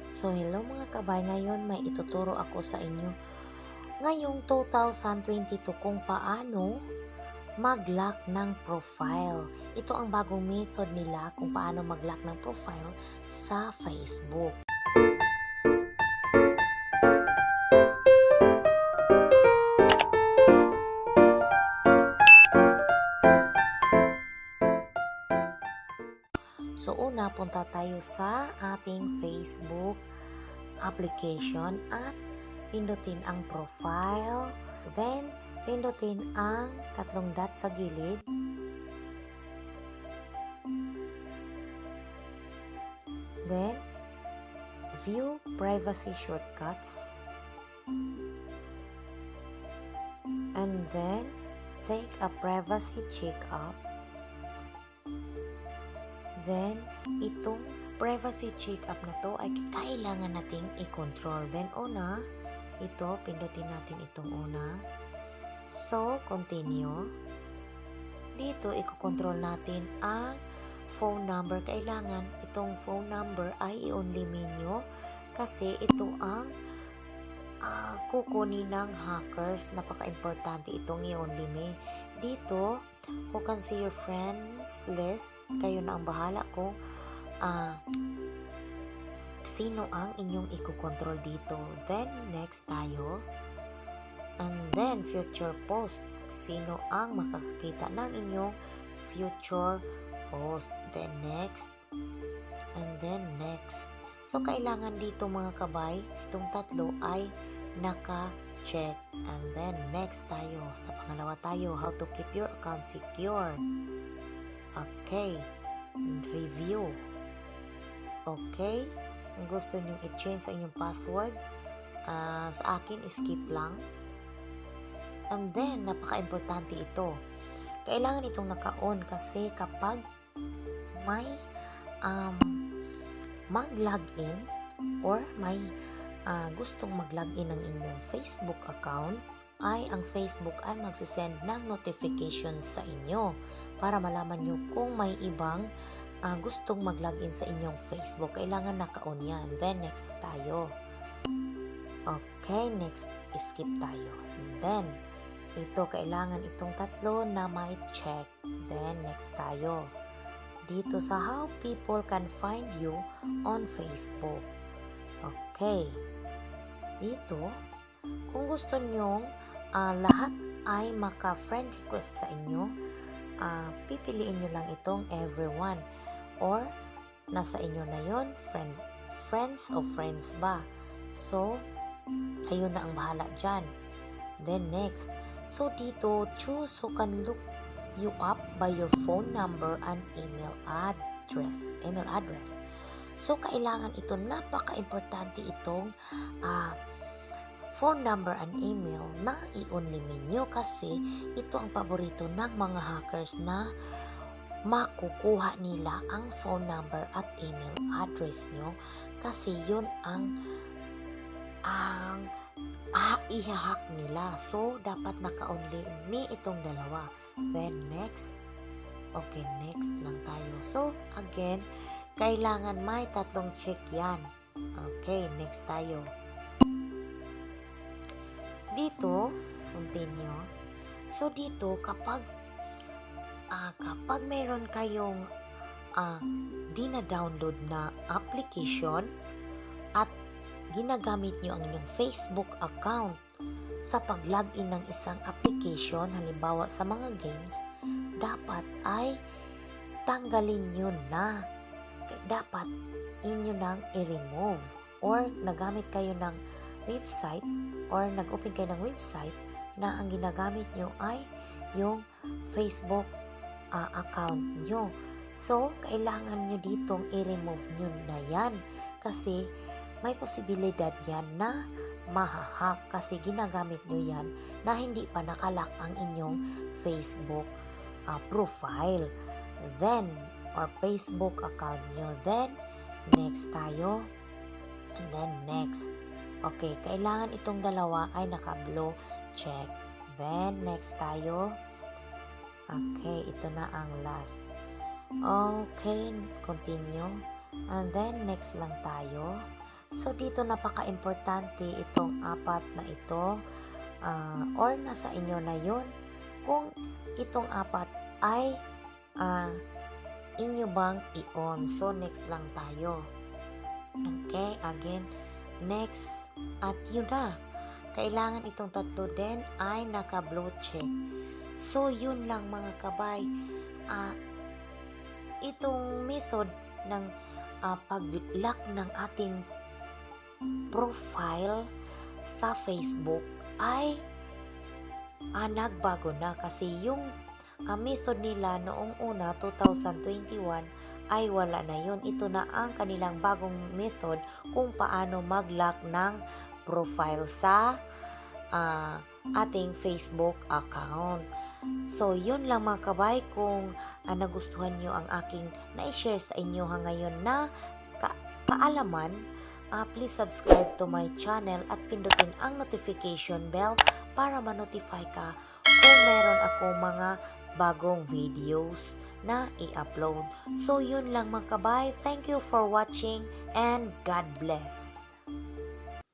So hello mga kabay, ngayon may ituturo ako sa inyo ngayong 2022 kung paano mag-lock ng profile. Ito ang bagong method nila kung paano mag-lock ng profile sa Facebook. So una, punta tayo sa ating Facebook application at pindutin ang profile, then pindutin ang tatlong dot sa gilid, then view privacy shortcuts, and then take a privacy checkup. Then itong privacy checkup na to ay kailangan nating i-control. Then una, ito, pindutin natin itong una. So, continue. Dito, i-control natin ang phone number. Kailangan itong phone number ay i-only nyo kasi ito ang kukunin ng hackers. Napaka-importante itong i-only me. Dito, who can see your friends list. Kayo na ang bahala kung sino ang inyong i-control dito. Then, next tayo. And then, future post. Sino ang makakakita ng inyong future post. Then, next. And then, next. So, kailangan dito mga kabay, itong tatlo ay naka-check. And then, next tayo. Sa pangalawa tayo, how to keep your account secure. Okay. Review. Okay. Kung gusto nyo i-change ang inyong password, sa akin, skip lang. And then, napaka-importante ito. Kailangan itong naka-on kasi kapag may mag-login or may gustong mag-login ng inyong Facebook account, ay ang Facebook ay magsisend ng notification sa inyo para malaman nyo kung may ibang gustong mag-login sa inyong Facebook. Kailangan naka-on yan. Then, next tayo. Okay, next, skip tayo. And then, ito, kailangan itong tatlo na may check. Then, next tayo. Dito sa how people can find you on Facebook. Okay. Dito, kung gusto nyong lahat ay maka-friend request sa inyo, pipiliin nyo lang itong everyone. Or, nasa inyo na yon, friends o friends ba? So, ayun na ang bahala dyan. Then next, so dito, choose who can look you up by your phone number and email address. So, kailangan ito, napaka-importante itong phone number and email na i-only nyo kasi ito ang paborito ng mga hackers na makukuha nila ang phone number at email address nyo kasi yun ang i-hack nila. So, dapat naka-only me itong dalawa. Then, next. Okay, next lang tayo. So, again, kailangan may tatlong check yan. Okay, next tayo. Dito, continue. So, dito, kapag mayroon kayong dina-download na application at ginagamit nyo ang inyong Facebook account sa pag-login ng isang application, halimbawa sa mga games, dapat ay tanggalin nyo na. Dapat inyo nang i-remove. Or nagamit kayo ng website or nag-open kayo ng website na ang ginagamit nyo ay yung Facebook account nyo. So, kailangan nyo ditong i-remove nyo na yan kasi may posibilidad yan na mahahack kasi ginagamit nyo yan na hindi pa nakalock ang inyong Facebook profile. Then, or Facebook account nyo. Then, next tayo. And then, next. Okay, kailangan itong dalawa ay naka-blue check. Then, next tayo. Okay, ito na ang last. Okay, continue. And then, next lang tayo. So dito napaka-importante itong apat na ito or nasa inyo na yon kung itong apat ay inyo bang i-on. So next lang tayo. Okay, again, next at yun na. Kailangan itong tatlo din ay naka-blue check. So yun lang mga kabay. Itong method ng pag-lock ng ating profile sa Facebook ay nagbago na kasi yung method nila noong una 2021 ay wala na yun. Ito na ang kanilang bagong method kung paano mag-lock ng profile sa ating Facebook account. So, yun lang mga kabay. Kung nagustuhan nyo ang aking na-share sa inyo ngayon na kaalaman, please subscribe to my channel at pindutin ang notification bell para ma-notify ka kung meron akong mga bagong videos na i-upload. So, yun lang mga kabay. Thank you for watching and God bless.